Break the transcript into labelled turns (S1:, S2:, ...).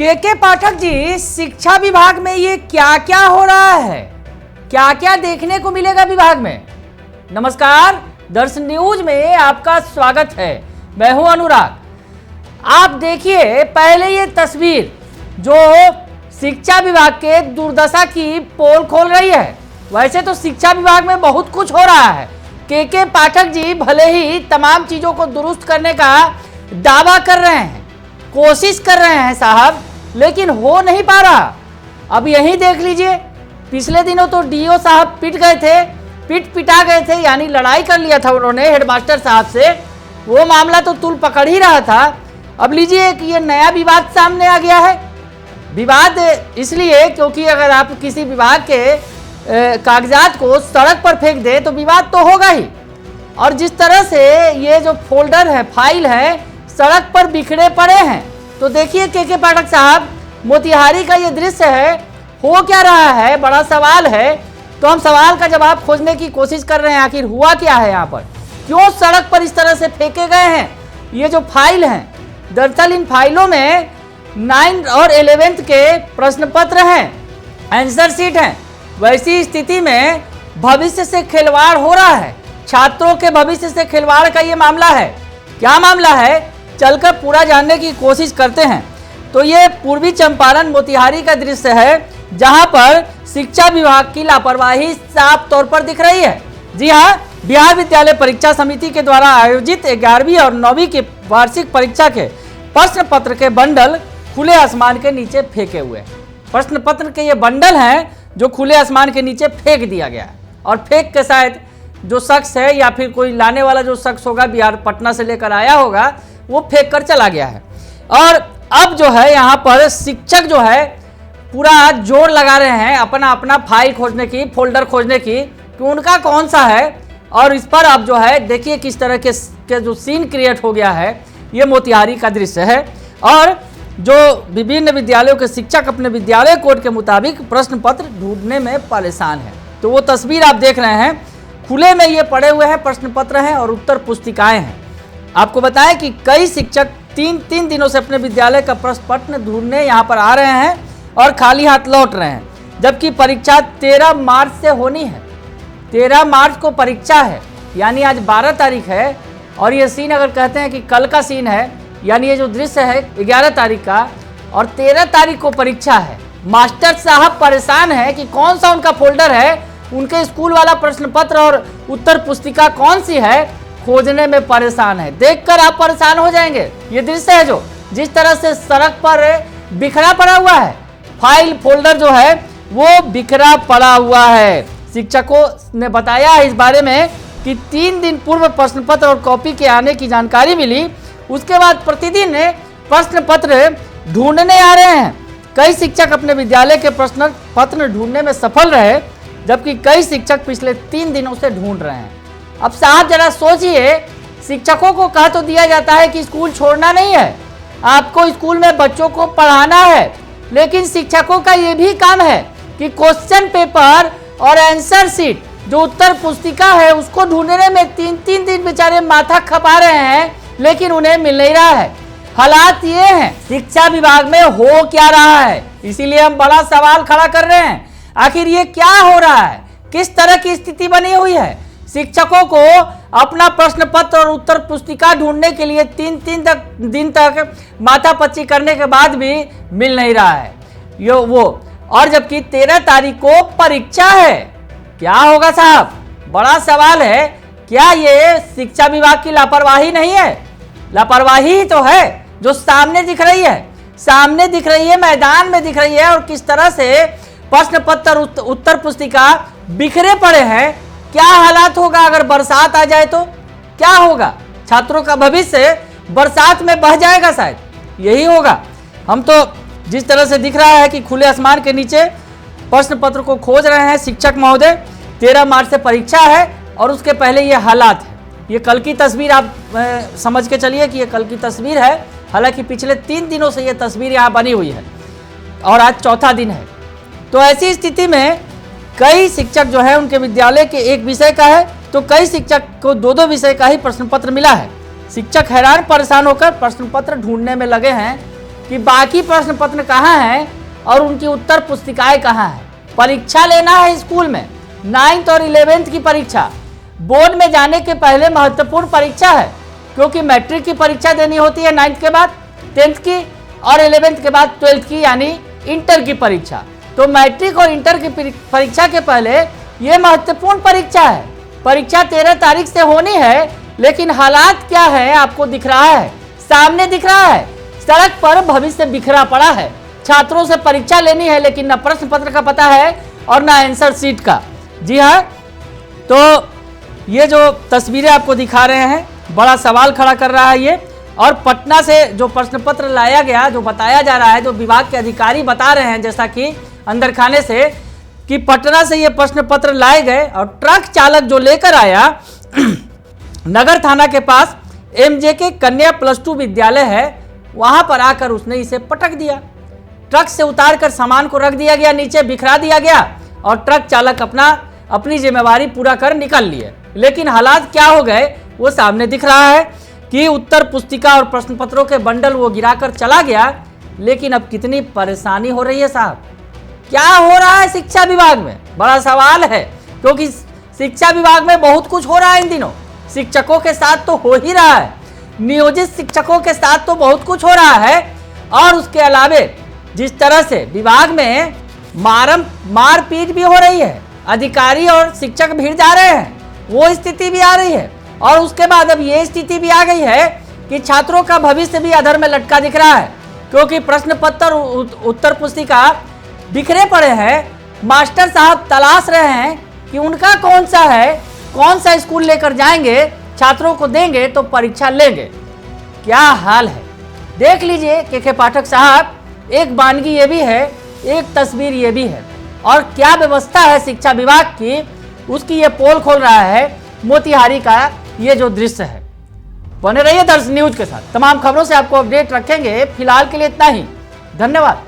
S1: के पाठक जी, शिक्षा विभाग में ये क्या क्या हो रहा है, क्या क्या देखने को मिलेगा विभाग में। नमस्कार, दर्शन न्यूज में आपका स्वागत है। मैं हूं अनुराग। आप देखिए पहले ये तस्वीर जो शिक्षा विभाग के दुर्दशा की पोल खोल रही है। वैसे तो शिक्षा विभाग में बहुत कुछ हो रहा है। के पाठक जी भले ही तमाम चीजों को दुरुस्त करने का दावा कर रहे हैं, कोशिश कर रहे हैं साहब, लेकिन हो नहीं पा रहा। अब यही देख लीजिए, पिछले दिनों तो डीओ साहब पिटा गए थे, यानी लड़ाई कर लिया था उन्होंने हेडमास्टर साहब से। वो मामला तो तुल पकड़ ही रहा था। अब लीजिए कि ये नया विवाद सामने आ गया है। विवाद इसलिए क्योंकि अगर आप किसी विभाग के कागजात को सड़क पर फेंक दे तो विवाद तो होगा ही। और जिस तरह से ये जो फोल्डर है, फाइल है, सड़क पर बिखरे पड़े हैं, तो देखिए के पाठक साहब, मोतिहारी का ये दृश्य है। हो क्या रहा है, बड़ा सवाल है। तो हम सवाल का जवाब खोजने की कोशिश कर रहे हैं, आखिर हुआ क्या है यहाँ पर, क्यों सड़क पर इस तरह से फेंके गए हैं ये जो फाइल हैं। दरअसल इन फाइलों में 9 और 11th के प्रश्न पत्र हैं, आंसर शीट हैं। वैसी स्थिति में भविष्य से खिलवाड़ हो रहा है, छात्रों के भविष्य से खिलवाड़ का ये मामला है। क्या मामला है, चलकर पूरा जानने की कोशिश करते हैं। तो ये पूर्वी चंपारण मोतिहारी का दृश्य है, जहां पर शिक्षा विभाग की लापरवाही साफ तौर पर दिख रही है। जी हां, बिहार विद्यालय परीक्षा समिति के द्वारा आयोजित 11वीं और 9वीं की वार्षिक परीक्षा के प्रश्न पत्र के बंडल खुले आसमान के नीचे फेंके हुए। प्रश्न पत्र के ये बंडल हैं जो खुले आसमान के नीचे फेंक दिया गया है। और फेंक के शायद जो शख्स है या फिर कोई लाने वाला जो शख्स होगा, बिहार पटना से लेकर आया होगा, वो फेंक कर चला गया है। और अब जो है यहाँ पर शिक्षक जो है पूरा जोर लगा रहे हैं अपना अपना फाइल खोजने की, फोल्डर खोजने की, कि उनका कौन सा है। और इस पर अब जो है देखिए किस तरह के जो सीन क्रिएट हो गया है। ये मोतिहारी का दृश्य है और जो विभिन्न विद्यालयों के शिक्षक अपने विद्यालय कोड के मुताबिक प्रश्न पत्र ढूंढने में परेशान है। तो वो तस्वीर आप देख रहे हैं, खुले में ये पड़े हुए हैं प्रश्न पत्र हैं और उत्तर पुस्तिकाएं हैं। आपको बताएं कि कई शिक्षक तीन दिनों से अपने विद्यालय का प्रश्न पत्र ढूंढने यहाँ पर आ रहे हैं और खाली हाथ लौट रहे हैं, जबकि परीक्षा 13 मार्च से होनी है। 13 मार्च को परीक्षा है, यानी आज 12 तारीख है। और ये सीन अगर कहते हैं कि कल का सीन है, यानी ये जो दृश्य है 11 तारीख का, और 13 तारीख को परीक्षा है। मास्टर साहब परेशान है कि कौन सा उनका फोल्डर है, उनके स्कूल वाला प्रश्न पत्र और उत्तर पुस्तिका कौन सी है, खोजने में परेशान है। देखकर आप परेशान हो जाएंगे। ये दृश्य है जो जिस तरह से सड़क पर बिखरा पड़ा हुआ है, फाइल फोल्डर जो है वो बिखरा पड़ा हुआ है। शिक्षकों ने बताया इस बारे में कि 3 दिन पूर्व प्रश्न पत्र और कॉपी के आने की जानकारी मिली। उसके बाद प्रतिदिन प्रश्न पत्र ढूंढने आ रहे हैं। कई शिक्षक अपने विद्यालय के प्रश्न पत्र ढूंढने में सफल रहे, जबकि कई शिक्षक पिछले 3 दिनों से ढूंढ रहे हैं। अब साहब जरा सोचिए, शिक्षकों को कह तो दिया जाता है कि स्कूल छोड़ना नहीं है, आपको स्कूल में बच्चों को पढ़ाना है, लेकिन शिक्षकों का ये भी काम है कि क्वेश्चन पेपर और आंसर शीट जो उत्तर पुस्तिका है उसको ढूंढने में 3 दिन बेचारे माथा खपा रहे हैं, लेकिन उन्हें मिल नहीं रहा है। हालात ये हैं, शिक्षा विभाग में हो क्या रहा है, इसीलिए हम बड़ा सवाल खड़ा कर रहे हैं। आखिर ये क्या हो रहा है, किस तरह की स्थिति बनी हुई है। शिक्षकों को अपना प्रश्न पत्र और उत्तर पुस्तिका ढूंढने के लिए 3 दिन तक माथापच्ची करने के बाद भी मिल नहीं रहा है वो। और जबकि 13 तारीख को परीक्षा है, क्या होगा साहब, बड़ा सवाल है। क्या ये शिक्षा विभाग की लापरवाही नहीं है? लापरवाही ही तो है जो सामने दिख रही है, मैदान में दिख रही है। और किस तरह से प्रश्न पत्र उत्तर पुस्तिका बिखरे पड़े हैं। क्या हालात होगा अगर बरसात आ जाए तो क्या होगा? छात्रों का भविष्य बरसात में बह जाएगा, शायद यही होगा। हम तो जिस तरह से दिख रहा है कि खुले आसमान के नीचे प्रश्न पत्र को खोज रहे हैं शिक्षक महोदय। 13 मार्च से परीक्षा है और उसके पहले ये हालात है। ये कल की तस्वीर आप समझ के चलिए कि ये कल की तस्वीर है। हालांकि पिछले 3 दिनों से ये तस्वीर यहाँ बनी हुई है और आज चौथा दिन है। तो ऐसी स्थिति में कई शिक्षक जो है उनके विद्यालय के एक विषय का है, तो कई शिक्षक को 2-2 विषय का ही प्रश्न पत्र मिला है। शिक्षक हैरान परेशान होकर प्रश्न पत्र ढूंढने में लगे हैं कि बाकी प्रश्न पत्र कहाँ हैं और उनकी उत्तर पुस्तिकाएं कहाँ हैं। परीक्षा लेना है स्कूल में, 9th और 11th की परीक्षा बोर्ड में जाने के पहले महत्वपूर्ण परीक्षा है, क्योंकि मैट्रिक की परीक्षा देनी होती है 9th के बाद 10th की और 11th के बाद 12th की यानी इंटर की परीक्षा। तो मैट्रिक और इंटर की परीक्षा के पहले ये महत्वपूर्ण परीक्षा है। परीक्षा 13 तारीख से होनी है, लेकिन हालात क्या है आपको दिख रहा है, सामने दिख रहा है। सड़क पर भविष्य बिखरा पड़ा है। छात्रों से परीक्षा लेनी है, लेकिन न प्रश्न पत्र का पता है और न आंसर शीट का। जी हाँ, तो ये जो तस्वीरें आपको दिखा रहे हैं बड़ा सवाल खड़ा कर रहा है ये। और पटना से जो प्रश्न पत्र लाया गया, जो बताया जा रहा है, जो विभाग के अधिकारी बता रहे हैं, जैसा कि अंदर खाने से, कि पटना से ये प्रश्न पत्र लाए गए और ट्रक चालक जो लेकर आया नगर थाना के पास MJK कन्या +2 विद्यालय है, वहां पर आकर उसने इसे पटक दिया। ट्रक से उतारकर सामान को रख दिया गया, नीचे बिखरा दिया गया और ट्रक चालक अपनी जिम्मेवारी पूरा कर निकल लिए। लेकिन हालात क्या हो गए वो सामने दिख रहा है कि उत्तर पुस्तिका और प्रश्न पत्रों के बंडल वो गिराकर चला गया। लेकिन अब कितनी परेशानी हो रही है साहब, क्या हो रहा है शिक्षा विभाग में, बड़ा सवाल है। क्योंकि शिक्षा विभाग में बहुत कुछ हो रहा है इन दिनों। शिक्षकों के साथ तो हो ही रहा है, नियोजित शिक्षकों के साथ तो बहुत कुछ हो रहा है। और उसके अलावे जिस तरह से विभाग में मारपीट भी हो रही है, अधिकारी और शिक्षक भिड़ जा रहे हैं, वो स्थिति भी आ रही है। और उसके बाद अब ये स्थिति भी आ गई है कि छात्रों का भविष्य भी अधर में लटका दिख रहा है, क्योंकि प्रश्न पत्र उत्तर पुस्तिका बिखरे पड़े हैं। मास्टर साहब तलाश रहे हैं कि उनका कौन सा है, कौन सा स्कूल लेकर जाएंगे, छात्रों को देंगे तो परीक्षा लेंगे। क्या हाल है देख लीजिए के पाठक साहब। एक वानगी ये भी है, एक तस्वीर ये भी है, और क्या व्यवस्था है शिक्षा विभाग की, उसकी ये पोल खोल रहा है मोतिहारी का ये जो दृश्य है। बने रहिए दर्शन न्यूज के साथ, तमाम खबरों से आपको अपडेट रखेंगे। फिलहाल के लिए इतना ही, धन्यवाद।